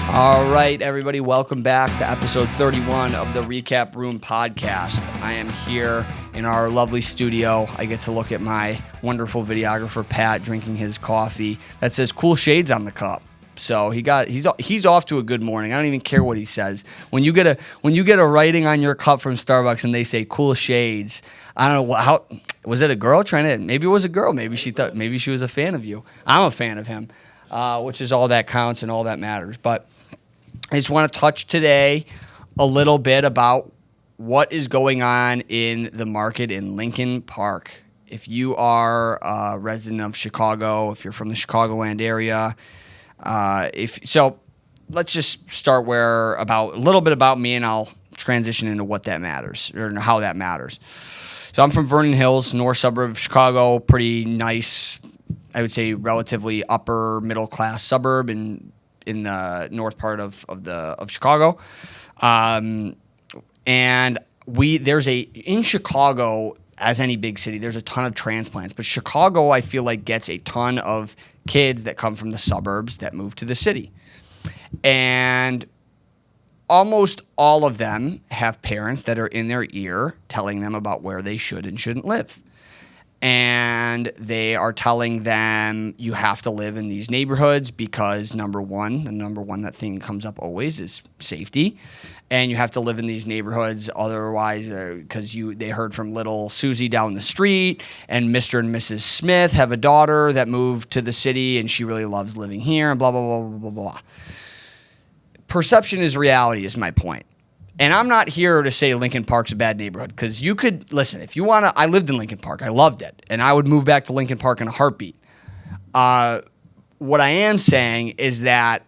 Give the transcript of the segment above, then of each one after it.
All right, everybody, welcome back to episode 31 of the Recap Room podcast. I am here in our lovely studio. I get to look at my wonderful videographer, Pat, drinking his coffee that says Cool Shades on the cup. So he's off to a good morning. I don't even care what he says. When you get a writing on your cup from Starbucks and they say Cool Shades, I don't know how was it a girl trying to? Maybe it was a girl. Maybe she was a fan of you. I'm a fan of him, which is all that counts and all that matters. But I just want to touch today a little bit about what is going on in the market in Lincoln Park. If you are a resident of Chicago, if you're from the Chicagoland area, let's just start a little bit about me, and I'll transition into what that matters or how that matters. So I'm from Vernon Hills, north suburb of Chicago, pretty nice, I would say relatively upper middle class suburb in the north part of Chicago. In Chicago, as any big city, there's a ton of transplants, but Chicago, I feel like, gets a ton of kids that come from the suburbs that move to the city. And almost all of them have parents that are in their ear telling them about where they should and shouldn't live. And they are telling them you have to live in these neighborhoods because the number one that thing comes up always is safety. And you have to live in these neighborhoods otherwise because they heard from little Susie down the street, and Mr. and Mrs. Smith have a daughter that moved to the city and she really loves living here and blah, blah, blah, blah, blah, blah. Perception is reality is my point. And I'm not here to say Lincoln Park's a bad neighborhood, because you could, listen, if you want to, I lived in Lincoln Park. I loved it. And I would move back to Lincoln Park in a heartbeat. What I am saying is that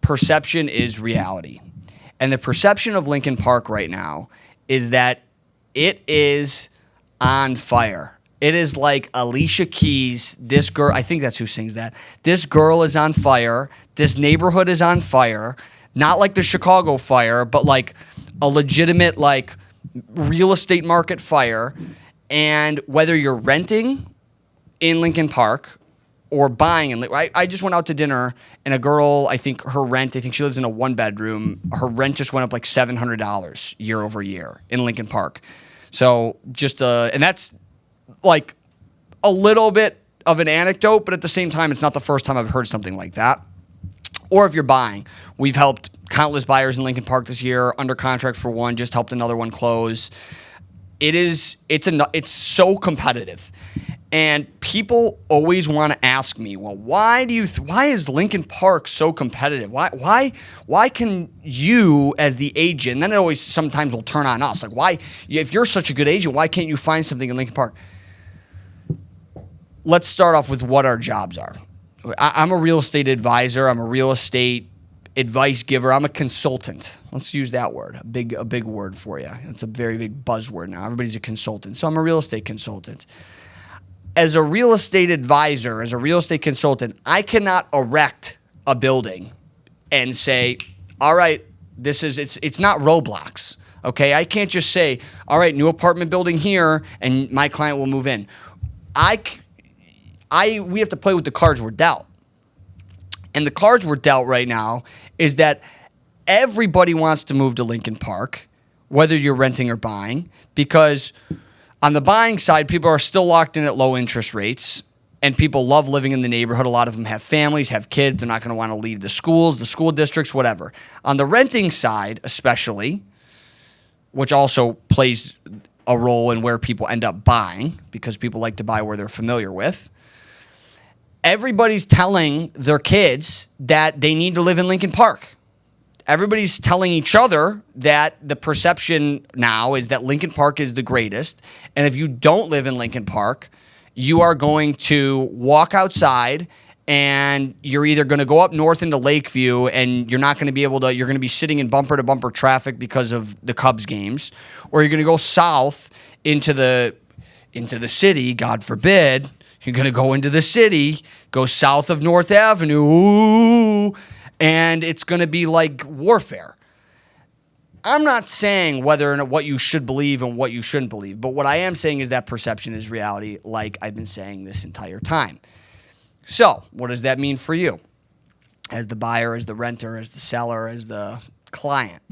perception is reality. And the perception of Lincoln Park right now is that it is on fire. It is like Alicia Keys, this girl, I think that's who sings that. This girl is on fire. This neighborhood is on fire. Not like the Chicago fire, but like a legitimate like real estate market fire. And whether you're renting in Lincoln Park or buying I just went out to dinner, and a girl, I think she lives in a 1-bedroom. Her rent just went up like $700 year over year in Lincoln Park. So and that's like a little bit of an anecdote, but at the same time, it's not the first time I've heard something like that. Or if you're buying, we've helped countless buyers in Lincoln Park this year, under contract for one, just helped another one close. It's so competitive. And people always want to ask me, well, why is Lincoln Park so competitive? Why can you, as the agent, and then it always sometimes will turn on us, like, why, if you're such a good agent, why can't you find something in Lincoln Park? Let's start off with what our jobs are. I'm a real estate advisor. I'm a real estate advice giver. I'm a consultant. Let's use that word, a big word for you. It's a very big buzzword now. Everybody's a consultant. So I'm a real estate consultant. As a real estate advisor, as a real estate consultant, I cannot erect a building and say, all right, it's not Roblox, okay? I can't just say, all right, new apartment building here, and my client will move in. We have to play with the cards we're dealt. And the cards we're dealt right now is that everybody wants to move to Lincoln Park, whether you're renting or buying, because on the buying side, people are still locked in at low interest rates, and people love living in the neighborhood. A lot of them have families, have kids. They're not going to want to leave the schools, the school districts, whatever. On the renting side, especially, which also plays a role in where people end up buying, because people like to buy where they're familiar with, everybody's telling their kids that they need to live in Lincoln Park. Everybody's telling each other that the perception now is that Lincoln Park is the greatest. And if you don't live in Lincoln Park, you are going to walk outside and you're either going to go up north into Lakeview and you're not going to be able to, you're going to be sitting in bumper to bumper traffic because of the Cubs games, or you're going to go south into the city, God forbid. You're going to go into the city, go south of North Avenue, and it's going to be like warfare. I'm not saying whether or not what you should believe and what you shouldn't believe, but what I am saying is that perception is reality, like I've been saying this entire time. So, what does that mean for you? as the buyer, as the renter, as the seller, as the client.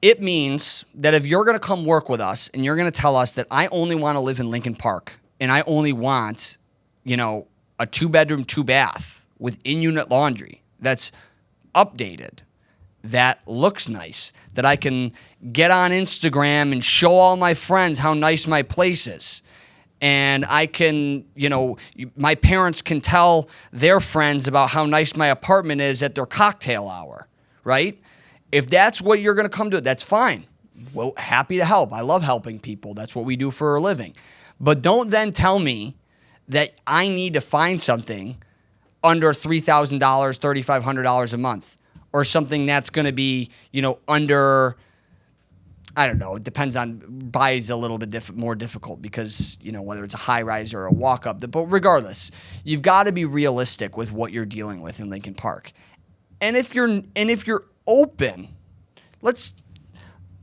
It means that if you're going to come work with us and you're going to tell us that I only want to live in Lincoln Park and I only want, a 2-bedroom, 2-bath with in-unit laundry that's updated, that looks nice, that I can get on Instagram and show all my friends how nice my place is. And I can, my parents can tell their friends about how nice my apartment is at their cocktail hour, right? If that's what you're going to come to, that's fine. Well, happy to help. I love helping people. That's what we do for a living. But don't then tell me that I need to find something under $3,000, $3,500 a month, or something that's going to be, under, I don't know, it depends on, buy is a little bit more difficult because, whether it's a high rise or a walk up. But regardless, you've got to be realistic with what you're dealing with in Lincoln Park. And if you're open,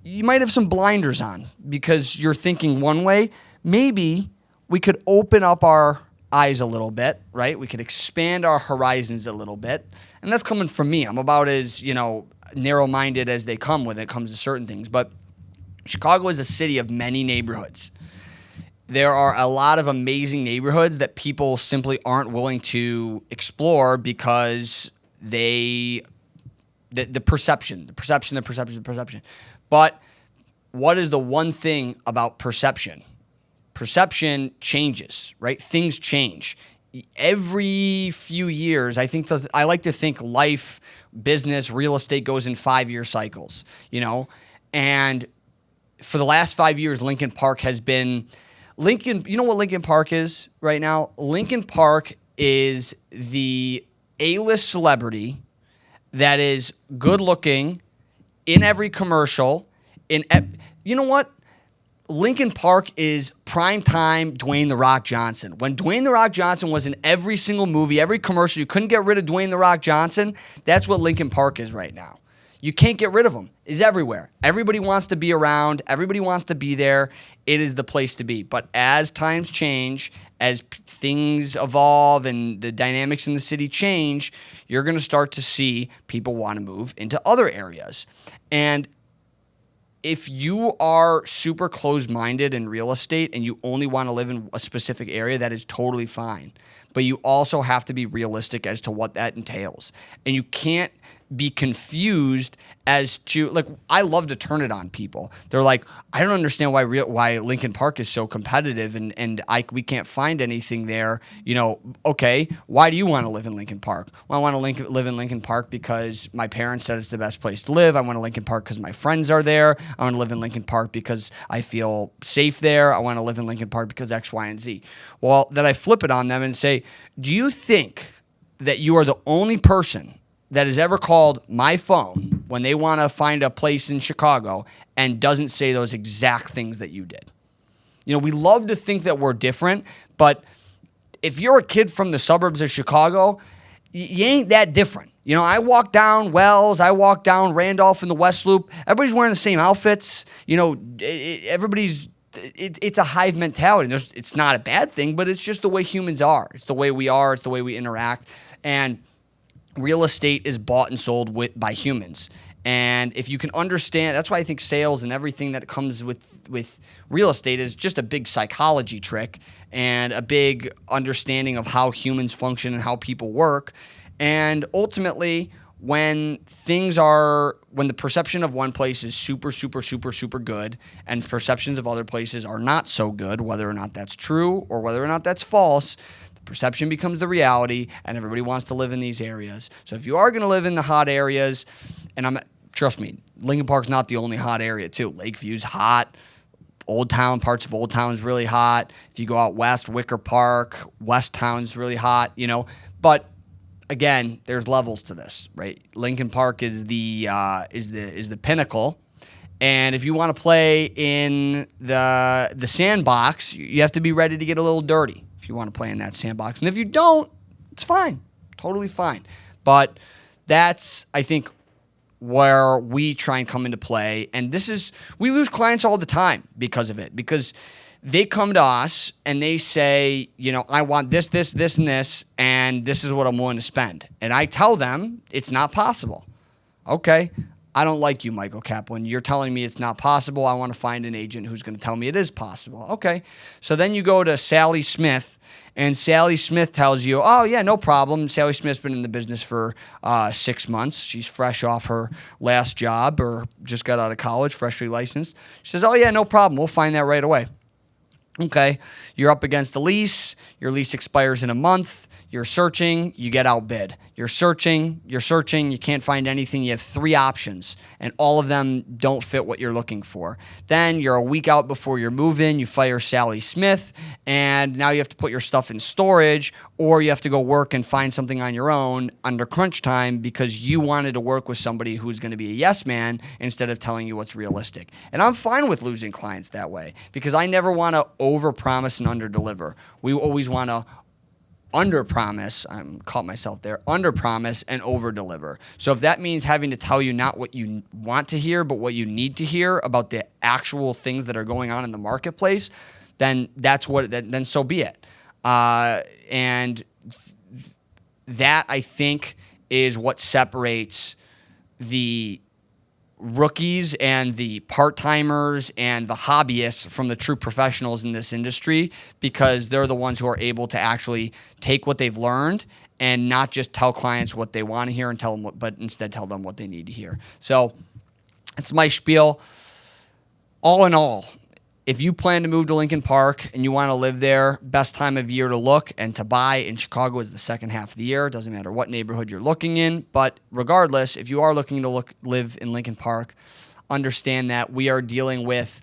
you might have some blinders on because you're thinking one way. Maybe we could open up our eyes a little bit, right? We could expand our horizons a little bit. And that's coming from me. I'm about as, narrow-minded as they come when it comes to certain things. But Chicago is a city of many neighborhoods. There are a lot of amazing neighborhoods that people simply aren't willing to explore because the perception. But what is the one thing about perception? Perception changes, right? Things change. Every few years, I like to think life, business, real estate goes in 5-year cycles, and for the last 5 years, Lincoln Park has been Lincoln. You know what Lincoln Park is right now? Lincoln Park is the A-list celebrity that is good looking in every commercial. You know what? Lincoln Park is primetime Dwayne "The Rock" Johnson. When Dwayne "The Rock" Johnson was in every single movie, every commercial, you couldn't get rid of Dwayne "The Rock" Johnson. That's what Lincoln Park is right now. You can't get rid of him. He's everywhere. Everybody wants to be around. Everybody wants to be there. It is the place to be. But as times change, as things evolve and the dynamics in the city change, you're going to start to see people want to move into other areas. And if you are super closed-minded in real estate and you only want to live in a specific area, that is totally fine. But you also have to be realistic as to what that entails. And you can't be confused as to, I love to turn it on people. They're like, I don't understand why Lincoln Park is so competitive and we can't find anything there. Okay, why do you want to live in Lincoln Park? Well, I want to live in Lincoln Park because my parents said it's the best place to live. I want to Lincoln Park because my friends are there. I want to live in Lincoln Park because I feel safe there. I want to live in Lincoln Park because X, Y, and Z. Well, then I flip it on them and say, do you think that you are the only person that has ever called my phone when they want to find a place in Chicago and doesn't say those exact things that you did? We love to think that we're different, but if you're a kid from the suburbs of Chicago, you ain't that different. I walk down Wells, I walk down Randolph in the West Loop. Everybody's wearing the same outfits. It's a hive mentality. It's not a bad thing, but it's just the way humans are. It's the way we are. It's the way we interact. And real estate is bought and sold by humans. And if you can understand, that's why I think sales and everything that comes with real estate is just a big psychology trick and a big understanding of how humans function and how people work. And ultimately, when the perception of one place is super, super, super, super good and perceptions of other places are not so good, whether or not that's true or whether or not that's false, perception becomes the reality, and everybody wants to live in these areas. So if you are going to live in the hot areas, and trust me, Lincoln Park's not the only hot area too. Lakeview's hot. Parts of Old Town's really hot. If you go out west, Wicker Park, West Town's really hot. But again, there's levels to this, right? Lincoln Park is the pinnacle. And if you want to play in the sandbox, you have to be ready to get a little dirty if you want to play in that sandbox. And if you don't, it's fine. Totally fine. But that's, I think, where we try and come into play. And we lose clients all the time because of it. Because they come to us and they say, I want this, this, this, and this, and this is what I'm willing to spend. And I tell them it's not possible. Okay, I don't like you, Michael Kaplan. You're telling me it's not possible. I want to find an agent who's going to tell me it is possible. Okay, so then you go to Sally Smith, and Sally Smith tells you, oh, yeah, no problem. Sally Smith's been in the business for 6 months. She's fresh off her last job or just got out of college, freshly licensed. She says, oh, yeah, no problem. We'll find that right away. Okay, you're up against a lease. Your lease expires in a month. You're searching, you get outbid. You're searching, you can't find anything. You have 3 options, and all of them don't fit what you're looking for. Then you're a week out before your move-in. You fire Sally Smith, and now you have to put your stuff in storage, or you have to go work and find something on your own under crunch time because you wanted to work with somebody who's going to be a yes man instead of telling you what's realistic. And I'm fine with losing clients that way because I never want to overpromise and underdeliver. We always want to under-promise, I'm caught myself there, under-promise and over-deliver. So if that means having to tell you not what you want to hear, but what you need to hear about the actual things that are going on in the marketplace, then then so be it. And that, I think, is what separates the rookies and the part-timers and the hobbyists from the true professionals in this industry, because they're the ones who are able to actually take what they've learned and not just tell clients what they want to hear and tell them but instead tell them what they need to hear. So it's my spiel. All in all, if you plan to move to Lincoln Park and you want to live there, best time of year to look and to buy in Chicago is the second half of the year. It doesn't matter what neighborhood you're looking in. But regardless, if you are looking to live in Lincoln Park, understand that we are dealing with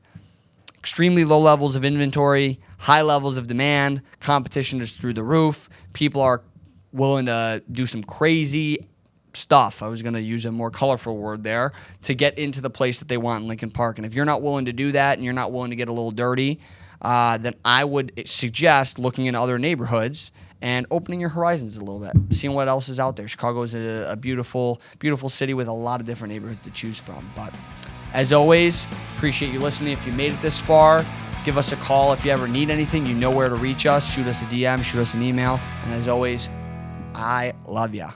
extremely low levels of inventory, high levels of demand. Competition is through the roof. People are willing to do some crazy stuff. I was going to use a more colorful word there to get into the place that they want in Lincoln Park. And if you're not willing to do that and you're not willing to get a little dirty, then I would suggest looking in other neighborhoods and opening your horizons a little bit, seeing what else is out there. Chicago is a beautiful, beautiful city with a lot of different neighborhoods to choose from. But as always, appreciate you listening. If you made it this far, give us a call. If you ever need anything, you know where to reach us. Shoot us a DM, shoot us an email. And as always, I love ya.